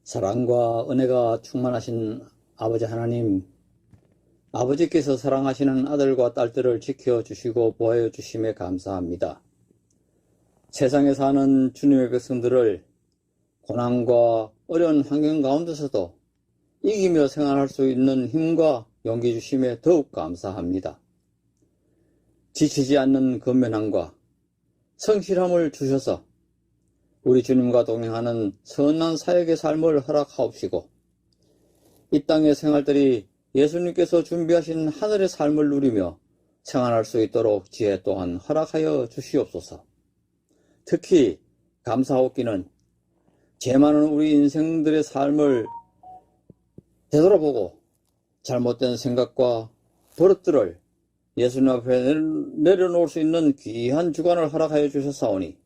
사랑과 은혜가 충만하신 아버지 하나님, 아버지께서 사랑하시는 아들과 딸들을 지켜주시고 보호해 주심에 감사합니다. 세상에 사는 주님의 백성들을 고난과 어려운 환경 가운데서도 이기며 생활할 수 있는 힘과 용기 주심에 더욱 감사합니다. 지치지 않는 근면함과 성실함을 주셔서 우리 주님과 동행하는 선한 사역의 삶을 허락하옵시고 이 땅의 생활들이 예수님께서 준비하신 하늘의 삶을 누리며 생활할 수 있도록 지혜 또한 허락하여 주시옵소서. 특히 감사하옵기는 죄 많은 우리 인생들의 삶을 되돌아보고 잘못된 생각과 버릇들을 예수님 앞에 내려놓을 수 있는 귀한 주간을 허락하여 주셨사오니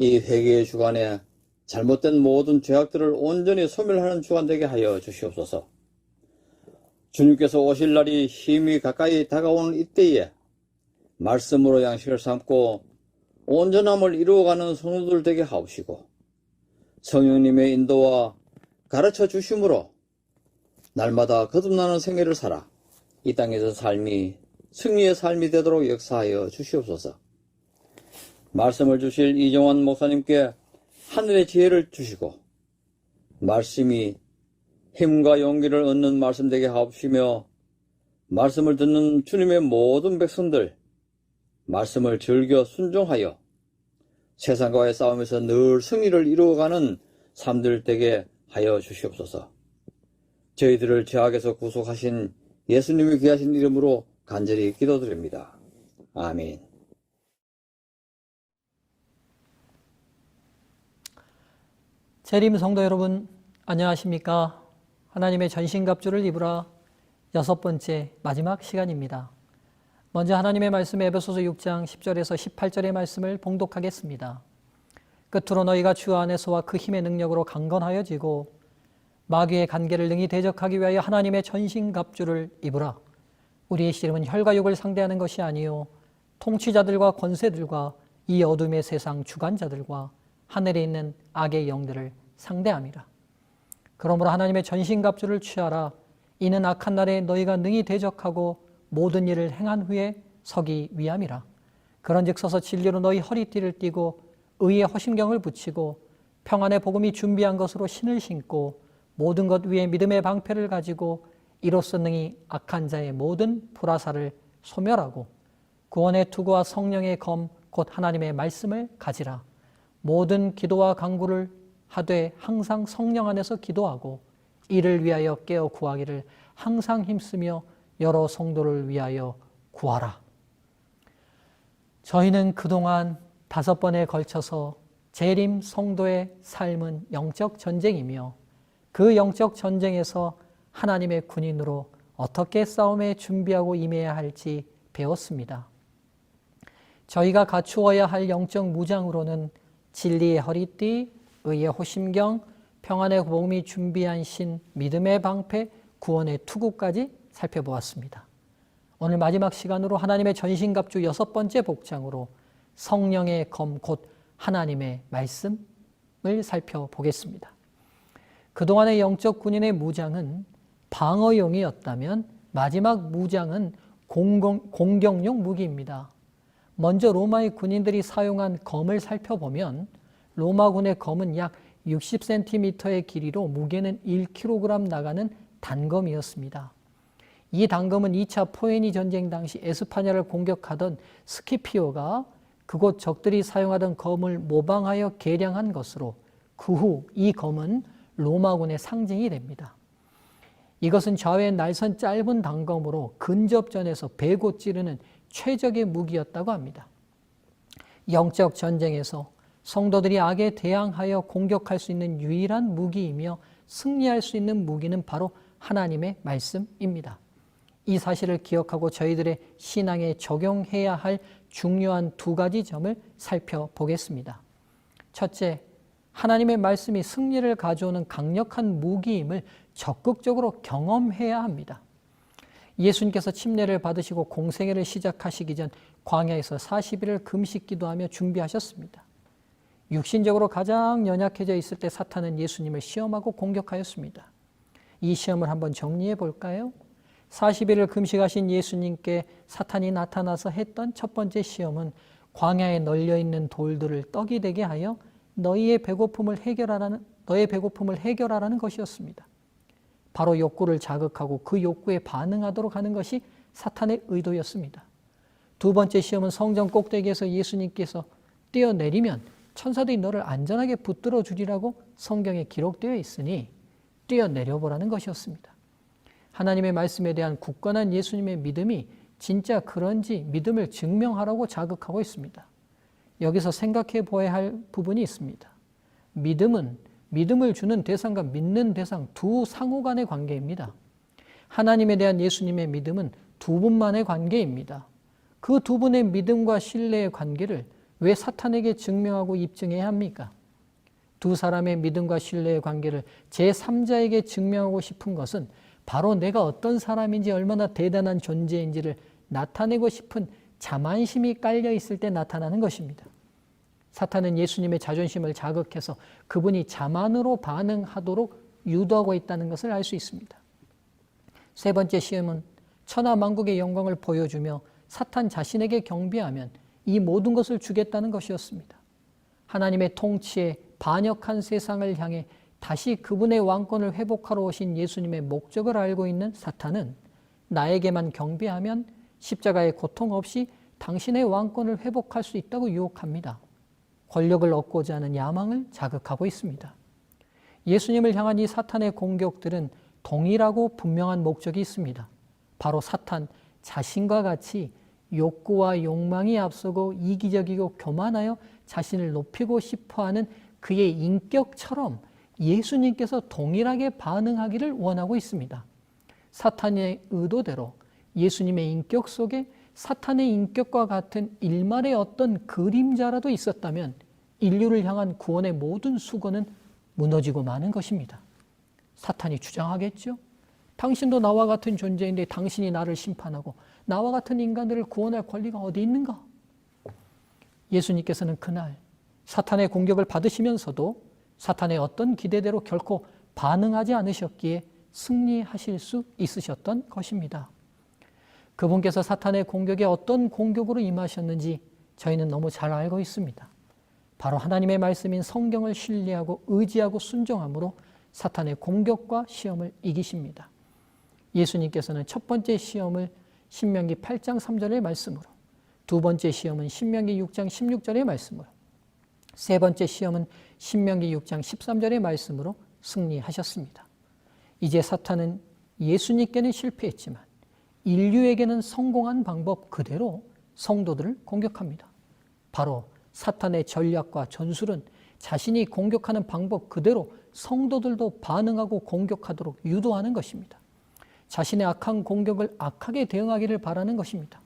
이 회개의 주간에 잘못된 모든 죄악들을 온전히 소멸하는 주간 되게 하여 주시옵소서. 주님께서 오실 날이 힘이 가까이 다가오는 이때에 말씀으로 양식을 삼고 온전함을 이루어가는 성도들 되게 하옵시고 성령님의 인도와 가르쳐 주심으로 날마다 거듭나는 생애를 살아 이 땅에서 삶이 승리의 삶이 되도록 역사하여 주시옵소서. 말씀을 주실 이정환 목사님께 하늘의 지혜를 주시고 말씀이 힘과 용기를 얻는 말씀 되게 하옵시며 말씀을 듣는 주님의 모든 백성들 말씀을 즐겨 순종하여 세상과의 싸움에서 늘 승리를 이루어가는 삶들 되게 하여 주시옵소서. 저희들을 죄악에서 구속하신 예수님의 귀하신 이름으로 간절히 기도드립니다. 아멘. 재림 성도 여러분, 안녕하십니까? 하나님의 전신갑주를 입으라 6번째 마지막 시간입니다. 먼저 하나님의 말씀 에베소서 6장 10절에서 18절의 말씀을 봉독하겠습니다. 끝으로 너희가 주 안에서와 그 힘의 능력으로 강건하여지고 마귀의 간계를 능히 대적하기 위하여 하나님의 전신갑주를 입으라. 우리의 씨름은 혈과 육을 상대하는 것이 아니요 통치자들과 권세들과 이 어둠의 세상 주관자들과 하늘에 있는 악의 영들을 상대함이라. 그러므로 하나님의 전신갑주를 취하라. 이는 악한 날에 너희가 능히 대적하고 모든 일을 행한 후에 서기 위함이라. 그런즉 서서 진리로 너희 허리띠를 띠고 의의 허심경을 붙이고 평안의 복음이 준비한 것으로 신을 신고 모든 것 위에 믿음의 방패를 가지고 이로써 능히 악한 자의 모든 불화살을 소멸하고 구원의 투구와 성령의 검 곧 하나님의 말씀을 가지라. 모든 기도와 간구를 하되 항상 성령 안에서 기도하고 이를 위하여 깨어 구하기를 항상 힘쓰며 여러 성도를 위하여 구하라. 저희는 그동안 5번에 걸쳐서 재림 성도의 삶은 영적 전쟁이며 그 영적 전쟁에서 하나님의 군인으로 어떻게 싸움에 준비하고 임해야 할지 배웠습니다. 저희가 갖추어야 할 영적 무장으로는 진리의 허리띠, 의의 호심경, 평안의 복음이 준비한 신, 믿음의 방패, 구원의 투구까지 살펴보았습니다. 오늘 마지막 시간으로 하나님의 전신갑주 6번째 복장으로 성령의 검 곧 하나님의 말씀을 살펴보겠습니다. 그동안의 영적 군인의 무장은 방어용이었다면 마지막 무장은 공격용 무기입니다. 먼저 로마의 군인들이 사용한 검을 살펴보면 로마군의 검은 약 60cm의 길이로 무게는 1kg 나가는 단검이었습니다. 이 단검은 2차 포에니 전쟁 당시 에스파냐를 공격하던 스키피오가 그곳 적들이 사용하던 검을 모방하여 개량한 것으로 그 후 이 검은 로마군의 상징이 됩니다. 이것은 좌우의 날선 짧은 단검으로 근접전에서 베고 찌르는 최적의 무기였다고 합니다. 영적 전쟁에서 성도들이 악에 대항하여 공격할 수 있는 유일한 무기이며 승리할 수 있는 무기는 바로 하나님의 말씀입니다. 이 사실을 기억하고 저희들의 신앙에 적용해야 할 중요한 2가지 점을 살펴보겠습니다. 첫째, 하나님의 말씀이 승리를 가져오는 강력한 무기임을 적극적으로 경험해야 합니다. 예수님께서 침례를 받으시고 공생애를 시작하시기 전 광야에서 40일을 금식 기도하며 준비하셨습니다. 육신적으로 가장 연약해져 있을 때 사탄은 예수님을 시험하고 공격하였습니다. 이 시험을 한번 정리해 볼까요? 40일을 금식하신 예수님께 사탄이 나타나서 했던 첫 번째 시험은 광야에 널려있는 돌들을 떡이 되게 하여 너의 배고픔을 해결하라는 것이었습니다. 바로 욕구를 자극하고 그 욕구에 반응하도록 하는 것이 사탄의 의도였습니다. 두 번째 시험은 성전 꼭대기에서 예수님께서 뛰어내리면 천사들이 너를 안전하게 붙들어 주리라고 성경에 기록되어 있으니 뛰어내려 보라는 것이었습니다. 하나님의 말씀에 대한 굳건한 예수님의 믿음이 진짜 그런지 믿음을 증명하라고 자극하고 있습니다. 여기서 생각해 보아야 할 부분이 있습니다. 믿음은 믿음을 주는 대상과 믿는 대상 두 상호 간의 관계입니다. 하나님에 대한 예수님의 믿음은 두 분만의 관계입니다. 그 두 분의 믿음과 신뢰의 관계를 왜 사탄에게 증명하고 입증해야 합니까? 두 사람의 믿음과 신뢰의 관계를 제3자에게 증명하고 싶은 것은 바로 내가 어떤 사람인지 얼마나 대단한 존재인지를 나타내고 싶은 자만심이 깔려 있을 때 나타나는 것입니다. 사탄은 예수님의 자존심을 자극해서 그분이 자만으로 반응하도록 유도하고 있다는 것을 알 수 있습니다. 세 번째 시험은 천하 만국의 영광을 보여주며 사탄 자신에게 경배하면 이 모든 것을 주겠다는 것이었습니다. 하나님의 통치에 반역한 세상을 향해 다시 그분의 왕권을 회복하러 오신 예수님의 목적을 알고 있는 사탄은 나에게만 경배하면 십자가의 고통 없이 당신의 왕권을 회복할 수 있다고 유혹합니다. 권력을 얻고자 하는 야망을 자극하고 있습니다. 예수님을 향한 이 사탄의 공격들은 동일하고 분명한 목적이 있습니다. 바로 사탄 자신과 같이 욕구와 욕망이 앞서고 이기적이고 교만하여 자신을 높이고 싶어하는 그의 인격처럼 예수님께서 동일하게 반응하기를 원하고 있습니다. 사탄의 의도대로 예수님의 인격 속에 사탄의 인격과 같은 일말의 어떤 그림자라도 있었다면 인류를 향한 구원의 모든 수고는 무너지고 마는 것입니다. 사탄이 주장하겠죠. 당신도 나와 같은 존재인데 당신이 나를 심판하고 나와 같은 인간들을 구원할 권리가 어디 있는가? 예수님께서는 그날 사탄의 공격을 받으시면서도 사탄의 어떤 기대대로 결코 반응하지 않으셨기에 승리하실 수 있으셨던 것입니다. 그분께서 사탄의 공격에 어떤 공격으로 임하셨는지 저희는 너무 잘 알고 있습니다. 바로 하나님의 말씀인 성경을 신뢰하고 의지하고 순종함으로 사탄의 공격과 시험을 이기십니다. 예수님께서는 첫 번째 시험을 신명기 8장 3절의 말씀으로, 두 번째 시험은 신명기 6장 16절의 말씀으로, 세 번째 시험은 신명기 6장 13절의 말씀으로 승리하셨습니다. 이제 사탄은 예수님께는 실패했지만 인류에게는 성공한 방법 그대로 성도들을 공격합니다. 바로 사탄의 전략과 전술은 자신이 공격하는 방법 그대로 성도들도 반응하고 공격하도록 유도하는 것입니다. 자신의 악한 공격을 악하게 대응하기를 바라는 것입니다.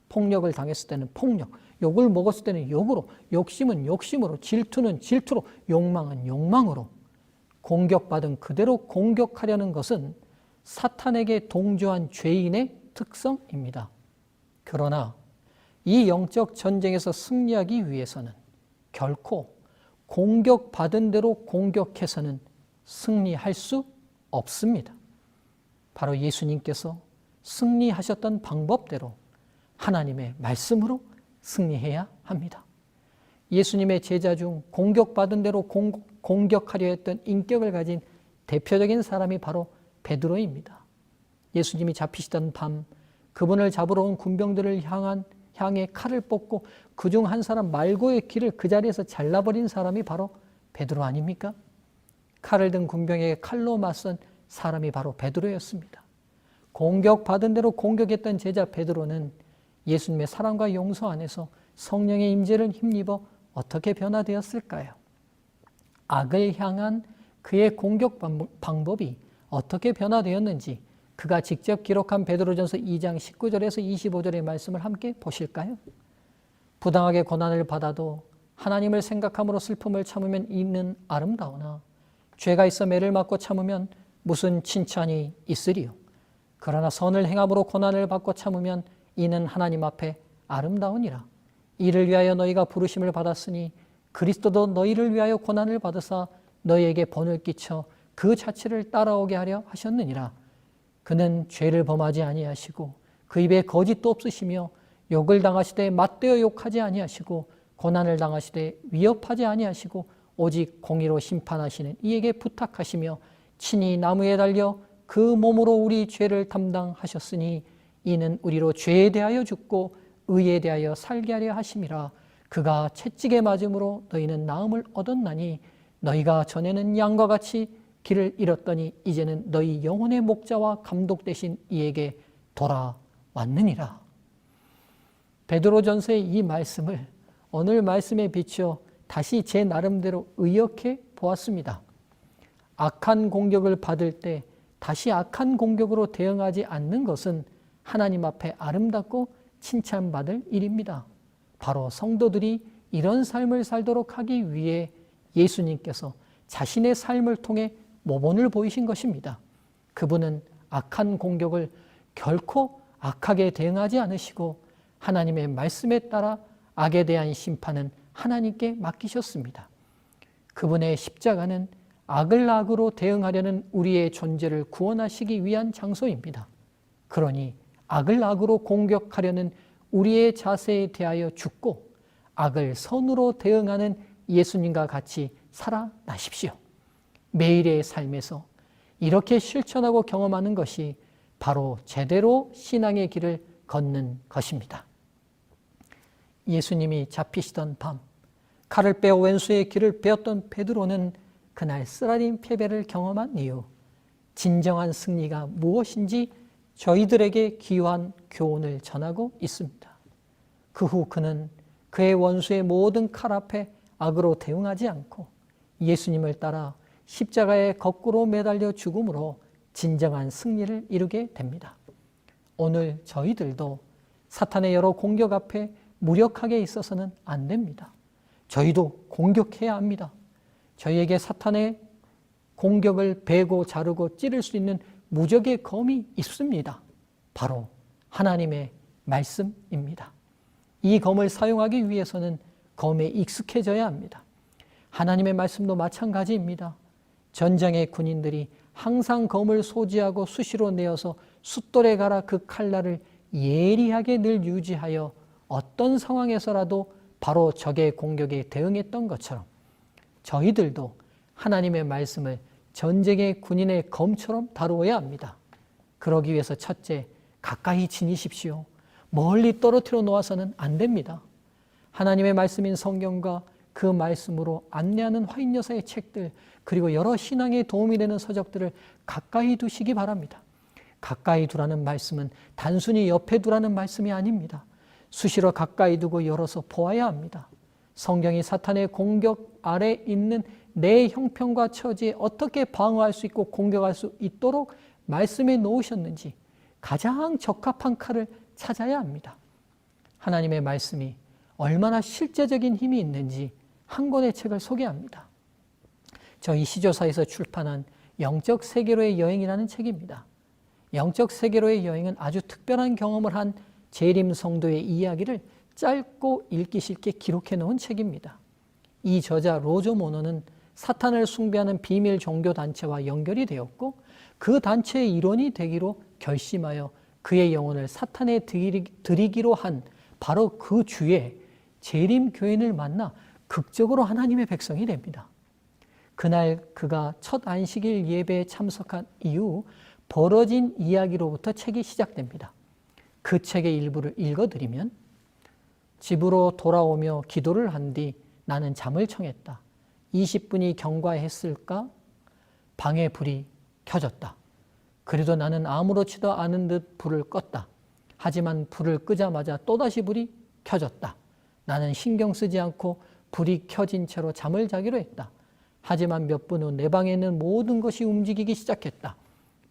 폭력을 당했을 때는 폭력, 욕을 먹었을 때는 욕으로, 욕심은 욕심으로, 질투는 질투로, 욕망은 욕망으로 공격받은 그대로 공격하려는 것은 사탄에게 동조한 죄인의 특성입니다. 그러나 이 영적 전쟁에서 승리하기 위해서는 결코 공격받은 대로 공격해서는 승리할 수 없습니다. 바로 예수님께서 승리하셨던 방법대로 하나님의 말씀으로 승리해야 합니다. 예수님의 제자 중 공격받은 대로 공격하려 했던 인격을 가진 대표적인 사람이 바로 베드로입니다. 예수님이 잡히시던 밤 그분을 잡으러 온 군병들을 향해 칼을 뽑고 그중 한 사람 말고의 길을 그 자리에서 잘라버린 사람이 바로 베드로 아닙니까? 칼을 든 군병에게 칼로 맞선 사람이 바로 베드로였습니다. 공격받은 대로 공격했던 제자 베드로는 예수님의 사랑과 용서 안에서 성령의 임재를 힘입어 어떻게 변화되었을까요? 악을 향한 그의 공격 방법이 어떻게 변화되었는지 그가 직접 기록한 베드로전서 2장 19절에서 25절의 말씀을 함께 보실까요? 부당하게 고난을 받아도 하나님을 생각함으로 슬픔을 참으면 이는 아름다우나 죄가 있어 매를 맞고 참으면 무슨 칭찬이 있으리요. 그러나 선을 행함으로 고난을 받고 참으면 이는 하나님 앞에 아름다우니라. 이를 위하여 너희가 부르심을 받았으니 그리스도도 너희를 위하여 고난을 받으사 너희에게 본을 끼쳐 그 자체를 따라오게 하려 하셨느니라. 그는 죄를 범하지 아니하시고 그 입에 거짓도 없으시며 욕을 당하시되 맞대어 욕하지 아니하시고 고난을 당하시되 위협하지 아니하시고 오직 공의로 심판하시는 이에게 부탁하시며 친히 나무에 달려 그 몸으로 우리 죄를 담당하셨으니 이는 우리로 죄에 대하여 죽고 의에 대하여 살게 하려 하심이라. 그가 채찍에 맞음으로 너희는 나음을 얻었나니 너희가 전에는 양과 같이 길을 잃었더니 이제는 너희 영혼의 목자와 감독 되신 이에게 돌아왔느니라. 베드로전서의 이 말씀을 오늘 말씀에 비추어 다시 제 나름대로 의역해 보았습니다. 악한 공격을 받을 때 다시 악한 공격으로 대응하지 않는 것은 하나님 앞에 아름답고 칭찬받을 일입니다. 바로 성도들이 이런 삶을 살도록 하기 위해 예수님께서 자신의 삶을 통해 모본을 보이신 것입니다. 그분은 악한 공격을 결코 악하게 대응하지 않으시고 하나님의 말씀에 따라 악에 대한 심판은 하나님께 맡기셨습니다. 그분의 십자가는 악을 악으로 대응하려는 우리의 존재를 구원하시기 위한 장소입니다. 그러니 악을 악으로 공격하려는 우리의 자세에 대하여 죽고 악을 선으로 대응하는 예수님과 같이 살아나십시오. 매일의 삶에서 이렇게 실천하고 경험하는 것이 바로 제대로 신앙의 길을 걷는 것입니다. 예수님이 잡히시던 밤 칼을 빼어 왼수의 길을 베었던 베드로는 그날 쓰라린 패배를 경험한 이후 진정한 승리가 무엇인지 저희들에게 귀한 교훈을 전하고 있습니다. 그 후 그는 그의 원수의 모든 칼 앞에 악으로 대응하지 않고 예수님을 따라 십자가에 거꾸로 매달려 죽음으로 진정한 승리를 이루게 됩니다. 오늘 저희들도 사탄의 여러 공격 앞에 무력하게 있어서는 안 됩니다. 저희도 공격해야 합니다. 저희에게 사탄의 공격을 베고 자르고 찌를 수 있는 무적의 검이 있습니다. 바로 하나님의 말씀입니다. 이 검을 사용하기 위해서는 검에 익숙해져야 합니다. 하나님의 말씀도 마찬가지입니다. 전장의 군인들이 항상 검을 소지하고 수시로 내어서 숫돌에 갈아 그 칼날을 예리하게 늘 유지하여 어떤 상황에서라도 바로 적의 공격에 대응했던 것처럼 저희들도 하나님의 말씀을 전쟁의 군인의 검처럼 다루어야 합니다. 그러기 위해서 첫째, 가까이 지니십시오. 멀리 떨어뜨려 놓아서는 안 됩니다. 하나님의 말씀인 성경과 그 말씀으로 안내하는 화인여사의 책들, 그리고 여러 신앙에 도움이 되는 서적들을 가까이 두시기 바랍니다. 가까이 두라는 말씀은 단순히 옆에 두라는 말씀이 아닙니다. 수시로 가까이 두고 열어서 보아야 합니다. 성경이 사탄의 공격 아래 있는 내 형편과 처지에 어떻게 방어할 수 있고 공격할 수 있도록 말씀에 놓으셨는지 가장 적합한 칼을 찾아야 합니다. 하나님의 말씀이 얼마나 실제적인 힘이 있는지 한 권의 책을 소개합니다. 저희 시조사에서 출판한 영적 세계로의 여행이라는 책입니다. 영적 세계로의 여행은 아주 특별한 경험을 한 재림 성도의 이야기를 짧고 읽기 쉽게 기록해 놓은 책입니다. 이 저자 로저 모너는 사탄을 숭배하는 비밀 종교 단체와 연결이 되었고 그 단체의 일원이 되기로 결심하여 그의 영혼을 사탄에 드리기로 한 바로 그 주에 재림 교인을 만나 극적으로 하나님의 백성이 됩니다. 그날 그가 첫 안식일 예배에 참석한 이후 벌어진 이야기로부터 책이 시작됩니다. 그 책의 일부를 읽어드리면 집으로 돌아오며 기도를 한 뒤 나는 잠을 청했다. 20분이 경과했을까? 방에 불이 켜졌다. 그래도 나는 아무렇지도 않은 듯 불을 껐다. 하지만 불을 끄자마자 또다시 불이 켜졌다. 나는 신경 쓰지 않고 불이 켜진 채로 잠을 자기로 했다. 하지만 몇 분 후 내 방에 있는 모든 것이 움직이기 시작했다.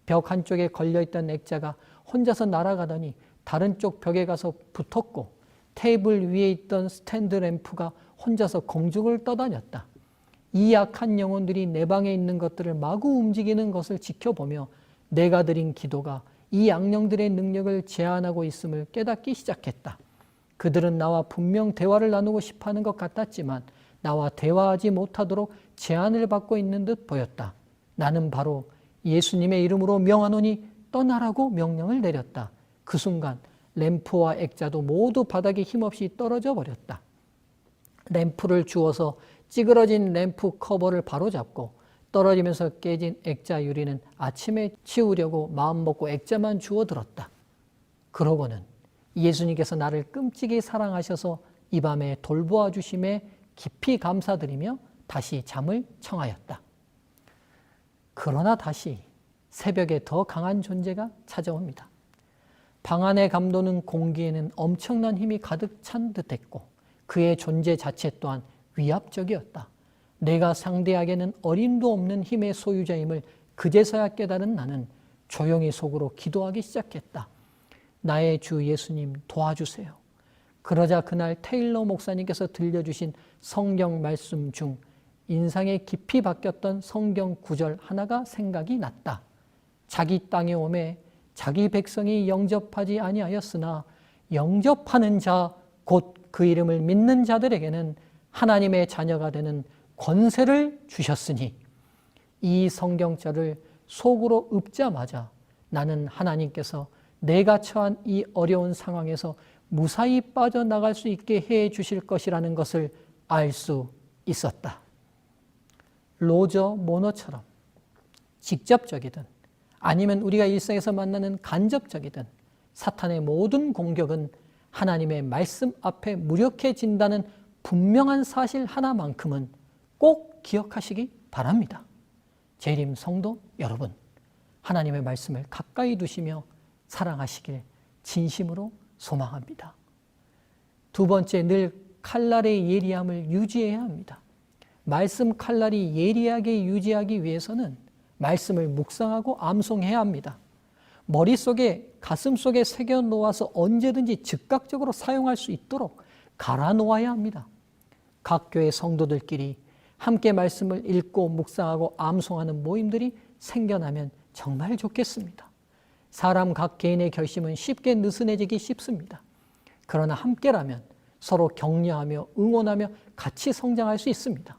벽 한쪽에 걸려있던 액자가 혼자서 날아가더니 다른 쪽 벽에 가서 붙었고 테이블 위에 있던 스탠드 램프가 혼자서 공중을 떠다녔다. 이 악한 영혼들이 내 방에 있는 것들을 마구 움직이는 것을 지켜보며 내가 드린 기도가 이 악령들의 능력을 제한하고 있음을 깨닫기 시작했다. 그들은 나와 분명 대화를 나누고 싶어하는 것 같았지만 나와 대화하지 못하도록 제한을 받고 있는 듯 보였다. 나는 바로 예수님의 이름으로 명하노니 떠나라고 명령을 내렸다. 그 순간 램프와 액자도 모두 바닥에 힘없이 떨어져 버렸다. 램프를 주워서 찌그러진 램프 커버를 바로잡고 떨어지면서 깨진 액자 유리는 아침에 치우려고 마음먹고 액자만 주워 들었다. 그러고는 예수님께서 나를 끔찍이 사랑하셔서 이 밤에 돌보아 주심에 깊이 감사드리며 다시 잠을 청하였다. 그러나 다시 새벽에 더 강한 존재가 찾아옵니다. 방 안의 감도는 공기에는 엄청난 힘이 가득 찬 듯했고 그의 존재 자체 또한 위압적이었다. 내가 상대하기에는 어림도 없는 힘의 소유자임을 그제서야 깨달은 나는 조용히 속으로 기도하기 시작했다. 나의 주 예수님 도와주세요. 그러자 그날 테일러 목사님께서 들려주신 성경 말씀 중 인상에 깊이 박혔던 성경 구절 하나가 생각이 났다. 자기 땅에 오매 자기 백성이 영접하지 아니하였으나 영접하는 자 곧 그 이름을 믿는 자들에게는 하나님의 자녀가 되는 권세를 주셨으니 이 성경절을 속으로 읊자마자 나는 하나님께서 내가 처한 이 어려운 상황에서 무사히 빠져나갈 수 있게 해 주실 것이라는 것을 알 수 있었다. 로저 모너처럼 직접적이든 아니면 우리가 일상에서 만나는 간접적이든 사탄의 모든 공격은 하나님의 말씀 앞에 무력해진다는 분명한 사실 하나만큼은 꼭 기억하시기 바랍니다. 재림 성도 여러분, 하나님의 말씀을 가까이 두시며 사랑하시길 진심으로 소망합니다. 두 번째, 늘 칼날의 예리함을 유지해야 합니다. 말씀 칼날이 예리하게 유지하기 위해서는 말씀을 묵상하고 암송해야 합니다. 머릿속에 가슴속에 새겨 놓아서 언제든지 즉각적으로 사용할 수 있도록 갈아 놓아야 합니다. 각 교회 성도들끼리 함께 말씀을 읽고 묵상하고 암송하는 모임들이 생겨나면 정말 좋겠습니다. 사람 각 개인의 결심은 쉽게 느슨해지기 쉽습니다. 그러나 함께라면 서로 격려하며 응원하며 같이 성장할 수 있습니다.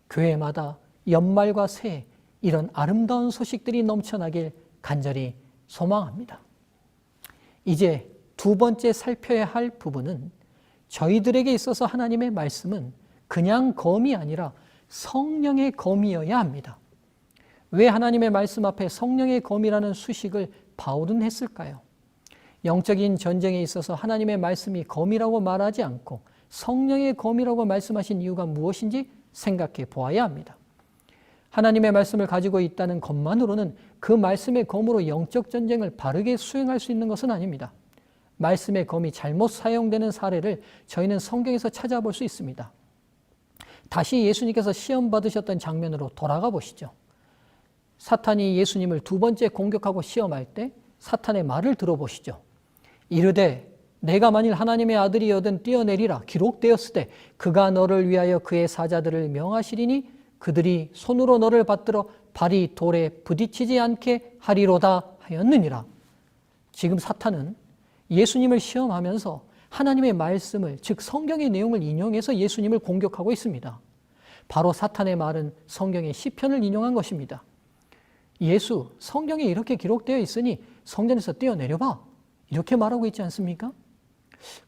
교회마다 연말과 새해 이런 아름다운 소식들이 넘쳐나길 간절히 소망합니다. 이제 두 번째 살펴야 할 부분은 저희들에게 있어서 하나님의 말씀은 그냥 검이 아니라 성령의 검이어야 합니다. 왜 하나님의 말씀 앞에 성령의 검이라는 수식을 바울은 했을까요? 영적인 전쟁에 있어서 하나님의 말씀이 검이라고 말하지 않고 성령의 검이라고 말씀하신 이유가 무엇인지 생각해 보아야 합니다. 하나님의 말씀을 가지고 있다는 것만으로는 그 말씀의 검으로 영적 전쟁을 바르게 수행할 수 있는 것은 아닙니다. 말씀의 검이 잘못 사용되는 사례를 저희는 성경에서 찾아볼 수 있습니다. 다시 예수님께서 시험 받으셨던 장면으로 돌아가 보시죠. 사탄이 예수님을 두 번째 공격하고 시험할 때 사탄의 말을 들어보시죠. 이르되 내가 만일 하나님의 아들이여든 뛰어내리라 기록되었을 때 그가 너를 위하여 그의 사자들을 명하시리니 그들이 손으로 너를 받들어 발이 돌에 부딪히지 않게 하리로다 하였느니라. 지금 사탄은 예수님을 시험하면서 하나님의 말씀을, 즉 성경의 내용을 인용해서 예수님을 공격하고 있습니다. 바로 사탄의 말은 성경의 시편을 인용한 것입니다. 예수, 성경에 이렇게 기록되어 있으니 성전에서 뛰어내려봐, 이렇게 말하고 있지 않습니까?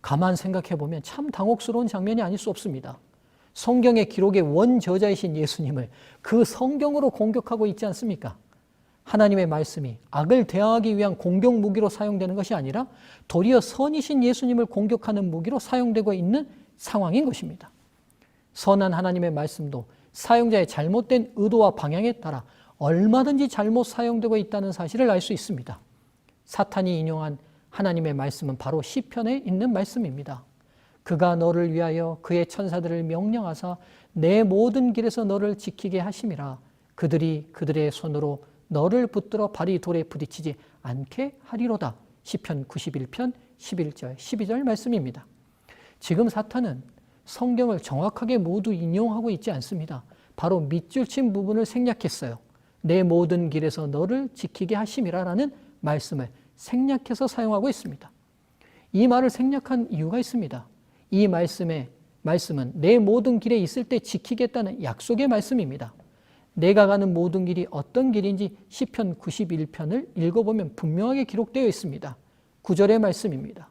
가만 생각해 보면 참 당혹스러운 장면이 아닐 수 없습니다. 성경의 기록의 원저자이신 예수님을 그 성경으로 공격하고 있지 않습니까? 하나님의 말씀이 악을 대항하기 위한 공격 무기로 사용되는 것이 아니라 도리어 선이신 예수님을 공격하는 무기로 사용되고 있는 상황인 것입니다. 선한 하나님의 말씀도 사용자의 잘못된 의도와 방향에 따라 얼마든지 잘못 사용되고 있다는 사실을 알 수 있습니다. 사탄이 인용한 하나님의 말씀은 바로 시편에 있는 말씀입니다. 그가 너를 위하여 그의 천사들을 명령하사 내 모든 길에서 너를 지키게 하심이라. 그들이 그들의 손으로 너를 붙들어 발이 돌에 부딪히지 않게 하리로다. 시편 91편 11절 12절 말씀입니다. 지금 사탄은 성경을 정확하게 모두 인용하고 있지 않습니다. 바로 밑줄 친 부분을 생략했어요. 내 모든 길에서 너를 지키게 하심이라라는 말씀을 생략해서 사용하고 있습니다. 이 말을 생략한 이유가 있습니다. 이 말씀에 말씀은 내 모든 길에 있을 때 지키겠다는 약속의 말씀입니다. 내가 가는 모든 길이 어떤 길인지 시편 91편을 읽어보면 분명하게 기록되어 있습니다. 9절의 말씀입니다.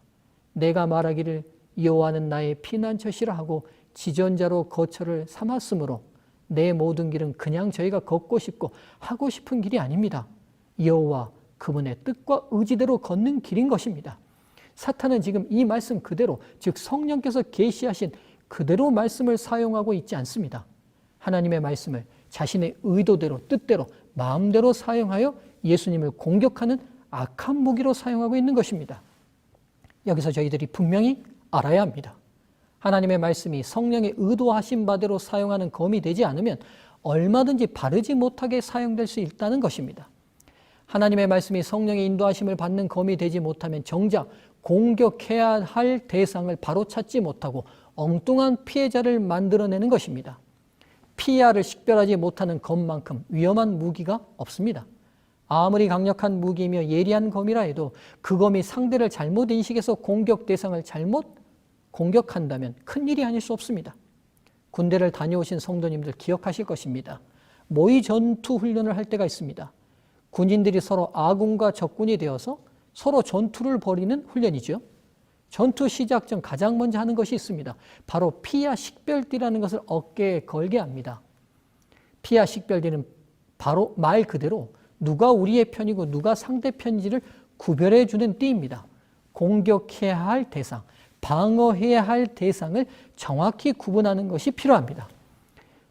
내가 말하기를 여호와는 나의 피난처시라 하고 지존자로 거처를 삼았으므로 내 모든 길은 그냥 저희가 걷고 싶고 하고 싶은 길이 아닙니다. 여호와 그분의 뜻과 의지대로 걷는 길인 것입니다. 사탄은 지금 이 말씀 그대로, 즉 성령께서 계시하신 그대로 말씀을 사용하고 있지 않습니다. 하나님의 말씀을 자신의 의도대로, 뜻대로, 마음대로 사용하여 예수님을 공격하는 악한 무기로 사용하고 있는 것입니다. 여기서 저희들이 분명히 알아야 합니다. 하나님의 말씀이 성령의 의도하신 바대로 사용하는 검이 되지 않으면 얼마든지 바르지 못하게 사용될 수 있다는 것입니다. 하나님의 말씀이 성령의 인도하심을 받는 검이 되지 못하면 정작 공격해야 할 대상을 바로 찾지 못하고 엉뚱한 피해자를 만들어내는 것입니다. 피해야를 식별하지 못하는 검만큼 위험한 무기가 없습니다. 아무리 강력한 무기이며 예리한 검이라 해도 그 검이 상대를 잘못 인식해서 공격 대상을 잘못 공격한다면 큰일이 아닐 수 없습니다. 군대를 다녀오신 성도님들 기억하실 것입니다. 모의 전투 훈련을 할 때가 있습니다. 군인들이 서로 아군과 적군이 되어서 서로 전투를 벌이는 훈련이죠. 전투 시작 전 가장 먼저 하는 것이 있습니다. 바로 피야 식별띠라는 것을 어깨에 걸게 합니다. 피야 식별띠는 바로 말 그대로 누가 우리의 편이고 누가 상대편인지를 구별해 주는 띠입니다. 공격해야 할 대상, 방어해야 할 대상을 정확히 구분하는 것이 필요합니다.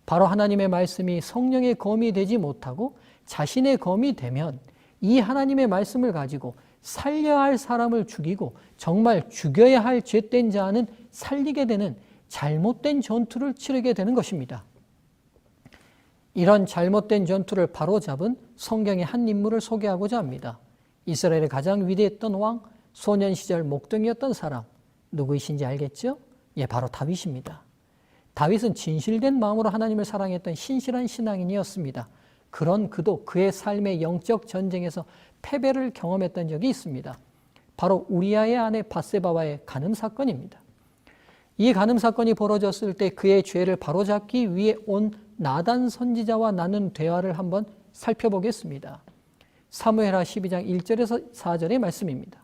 바로 하나님의 말씀이 성령의 검이 되지 못하고 자신의 검이 되면 이 하나님의 말씀을 가지고 살려야 할 사람을 죽이고 정말 죽여야 할 죄된 자는 살리게 되는 잘못된 전투를 치르게 되는 것입니다. 이런 잘못된 전투를 바로잡은 성경의 한 인물을 소개하고자 합니다. 이스라엘의 가장 위대했던 왕, 소년 시절 목동이었던 사람, 누구이신지 알겠죠? 예, 바로 다윗입니다. 다윗은 진실된 마음으로 하나님을 사랑했던 신실한 신앙인이었습니다. 그런 그도 그의 삶의 영적 전쟁에서 패배를 경험했던 적이 있습니다. 바로 우리아의 아내 밧세바와의 간음 사건입니다. 이 간음 사건이 벌어졌을 때 그의 죄를 바로잡기 위해 온 나단 선지자와 나눈 대화를 한번 살펴보겠습니다. 사무엘하 12장 1절에서 4절의 말씀입니다.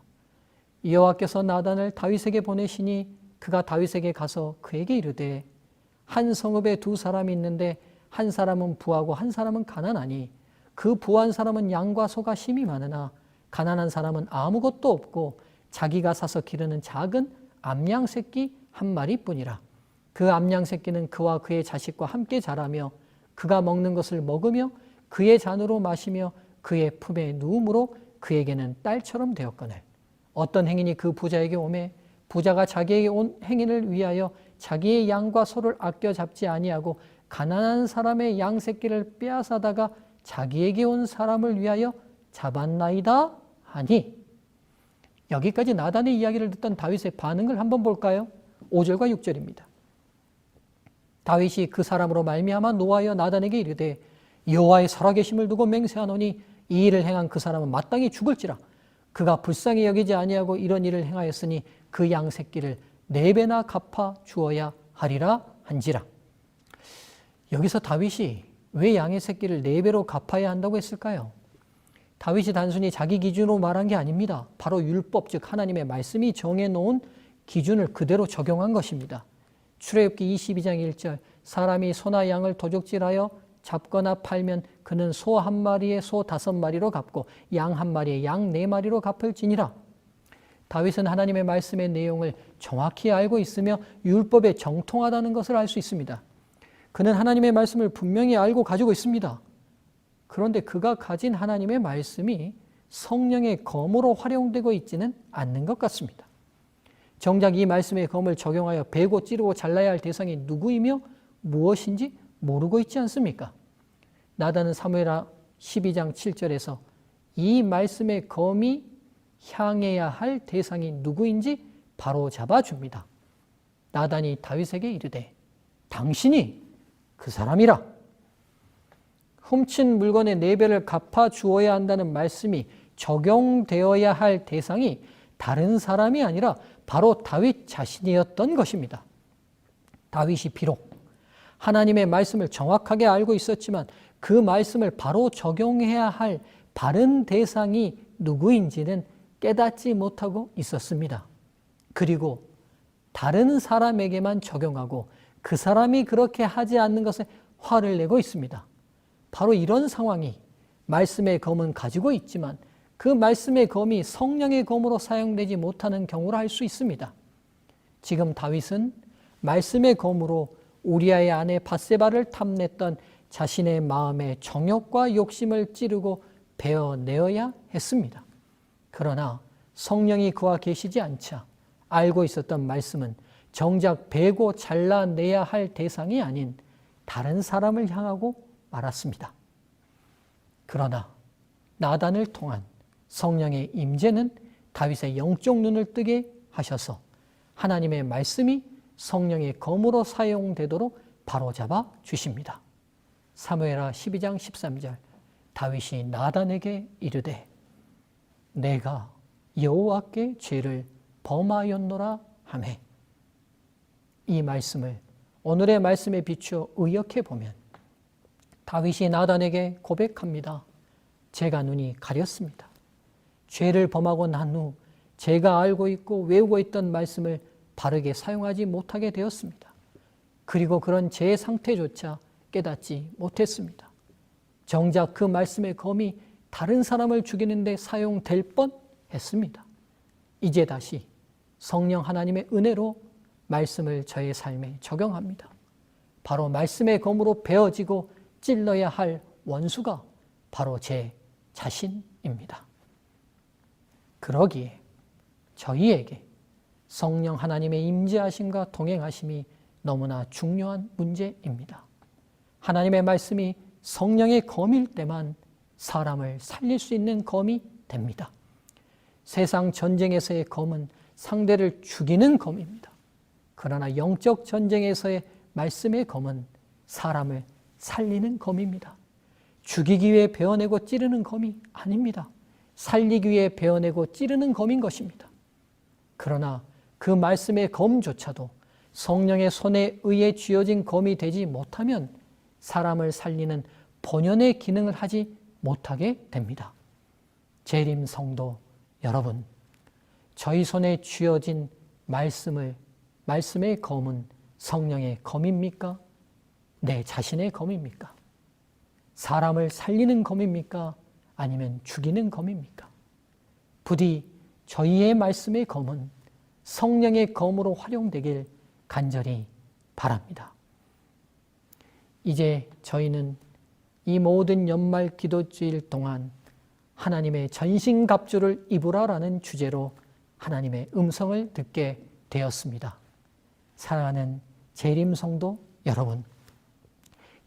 여호와께서 나단을 다윗에게 보내시니 그가 다윗에게 가서 그에게 이르되 한 성읍에 두 사람이 있는데 한 사람은 부하고 한 사람은 가난하니 그 부한 사람은 양과 소가 심이 많으나 가난한 사람은 아무것도 없고 자기가 사서 기르는 작은 암양 새끼 한 마리뿐이라. 그 암양 새끼는 그와 그의 자식과 함께 자라며 그가 먹는 것을 먹으며 그의 잔으로 마시며 그의 품에 누움으로 그에게는 딸처럼 되었거늘. 어떤 행인이 그 부자에게 오매 부자가 자기에게 온 행인을 위하여 자기의 양과 소를 아껴 잡지 아니하고 가난한 사람의 양 새끼를 빼앗아다가 자기에게 온 사람을 위하여 잡았나이다 하니. 여기까지 나단의 이야기를 듣던 다윗의 반응을 한번 볼까요? 5절과 6절입니다. 다윗이 그 사람으로 말미암아 노하여 나단에게 이르되 여호와의 살아계심을 두고 맹세하노니 이 일을 행한 그 사람은 마땅히 죽을지라. 그가 불쌍히 여기지 아니하고 이런 일을 행하였으니 그 양 새끼를 4배나 갚아 주어야 하리라 한지라. 여기서 다윗이 왜 양의 새끼를 4배로 갚아야 한다고 했을까요? 다윗이 단순히 자기 기준으로 말한 게 아닙니다. 바로 율법, 즉 하나님의 말씀이 정해놓은 기준을 그대로 적용한 것입니다. 출애굽기 22장 1절 사람이 소나 양을 도적질하여 잡거나 팔면 그는 소 한 마리에 소 5마리로 갚고 양 한 마리에 양 4마리로 갚을지니라. 다윗은 하나님의 말씀의 내용을 정확히 알고 있으며 율법에 정통하다는 것을 알 수 있습니다. 그는 하나님의 말씀을 분명히 알고 가지고 있습니다. 그런데 그가 가진 하나님의 말씀이 성령의 검으로 활용되고 있지는 않는 것 같습니다. 정작 이 말씀의 검을 적용하여 베고 찌르고 잘라야 할 대상이 누구이며 무엇인지 모르고 있지 않습니까? 나단은 사무엘하 12장 7절에서 이 말씀의 검이 향해야 할 대상이 누구인지 바로 잡아줍니다. 나단이 다윗에게 이르되 당신이 그 사람이라. 훔친 물건의 4배를 갚아 주어야 한다는 말씀이 적용되어야 할 대상이 다른 사람이 아니라 바로 다윗 자신이었던 것입니다. 다윗이 비록 하나님의 말씀을 정확하게 알고 있었지만 그 말씀을 바로 적용해야 할 바른 대상이 누구인지는 깨닫지 못하고 있었습니다. 그리고 다른 사람에게만 적용하고 그 사람이 그렇게 하지 않는 것에 화를 내고 있습니다. 바로 이런 상황이 말씀의 검은 가지고 있지만 그 말씀의 검이 성령의 검으로 사용되지 못하는 경우를 알 수 있습니다. 지금 다윗은 말씀의 검으로 우리아의 아내 밧세바를 탐냈던 자신의 마음의 정욕과 욕심을 찌르고 베어내어야 했습니다. 그러나 성령이 그와 계시지 않자 알고 있었던 말씀은 정작 베고 잘라내야 할 대상이 아닌 다른 사람을 향하고 말았습니다. 그러나 나단을 통한 성령의 임재는 다윗의 영적 눈을 뜨게 하셔서 하나님의 말씀이 성령의 검으로 사용되도록 바로잡아 주십니다. 사무엘하 12장 13절 다윗이 나단에게 이르되 내가 여호와께 죄를 범하였노라 하매 이 말씀을 오늘의 말씀에 비추어 의역해 보면 다윗이 나단에게 고백합니다. 제가 눈이 가렸습니다. 죄를 범하고 난 후 제가 알고 있고 외우고 있던 말씀을 바르게 사용하지 못하게 되었습니다. 그리고 그런 제 상태조차 깨닫지 못했습니다. 정작 그 말씀의 검이 다른 사람을 죽이는 데 사용될 뻔했습니다. 이제 다시 성령 하나님의 은혜로 말씀을 저의 삶에 적용합니다. 바로 말씀의 검으로 베어지고 찔러야 할 원수가 바로 제 자신입니다. 그러기에 저희에게 성령 하나님의 임재하심과 동행하심이 너무나 중요한 문제입니다. 하나님의 말씀이 성령의 검일 때만 사람을 살릴 수 있는 검이 됩니다. 세상 전쟁에서의 검은 상대를 죽이는 검입니다. 그러나 영적 전쟁에서의 말씀의 검은 사람을 살리는 검입니다. 죽이기 위해 베어내고 찌르는 검이 아닙니다. 살리기 위해 베어내고 찌르는 검인 것입니다. 그러나 그 말씀의 검조차도 성령의 손에 의해 쥐어진 검이 되지 못하면 사람을 살리는 본연의 기능을 하지 못하게 됩니다. 재림 성도 여러분, 저희 손에 쥐어진 말씀의 검은 성령의 검입니까? 내 자신의 검입니까? 사람을 살리는 검입니까? 아니면 죽이는 검입니까? 부디 저희의 말씀의 검은 성령의 검으로 활용되길 간절히 바랍니다. 이제 저희는 이 모든 연말 기도주일 동안 하나님의 전신갑주를 입으라라는 주제로 하나님의 음성을 듣게 되었습니다. 사랑하는 재림 성도 여러분,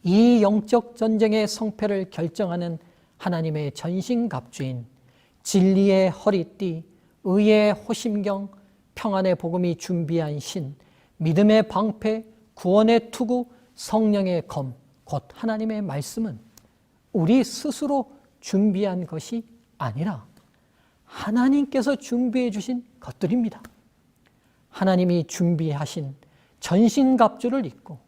이 영적 전쟁의 성패를 결정하는 하나님의 전신갑주인 진리의 허리띠, 의의 호심경, 평안의 복음이 준비한 신, 믿음의 방패, 구원의 투구, 성령의 검, 곧 하나님의 말씀은 우리 스스로 준비한 것이 아니라 하나님께서 준비해 주신 것들입니다. 하나님이 준비하신 전신갑주를 입고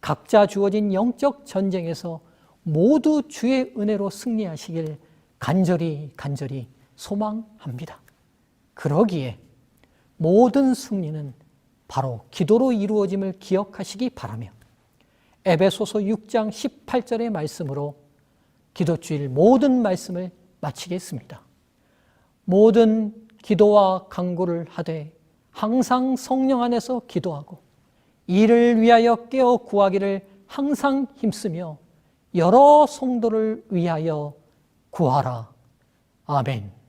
각자 주어진 영적 전쟁에서 모두 주의 은혜로 승리하시길 간절히 소망합니다. 그러기에 모든 승리는 바로 기도로 이루어짐을 기억하시기 바라며 에베소서 6장 18절의 말씀으로 기도주일 모든 말씀을 마치겠습니다. 모든 기도와 간구를 하되 항상 성령 안에서 기도하고 이를 위하여 깨어 구하기를 항상 힘쓰며 여러 성도를 위하여 구하라. 아멘.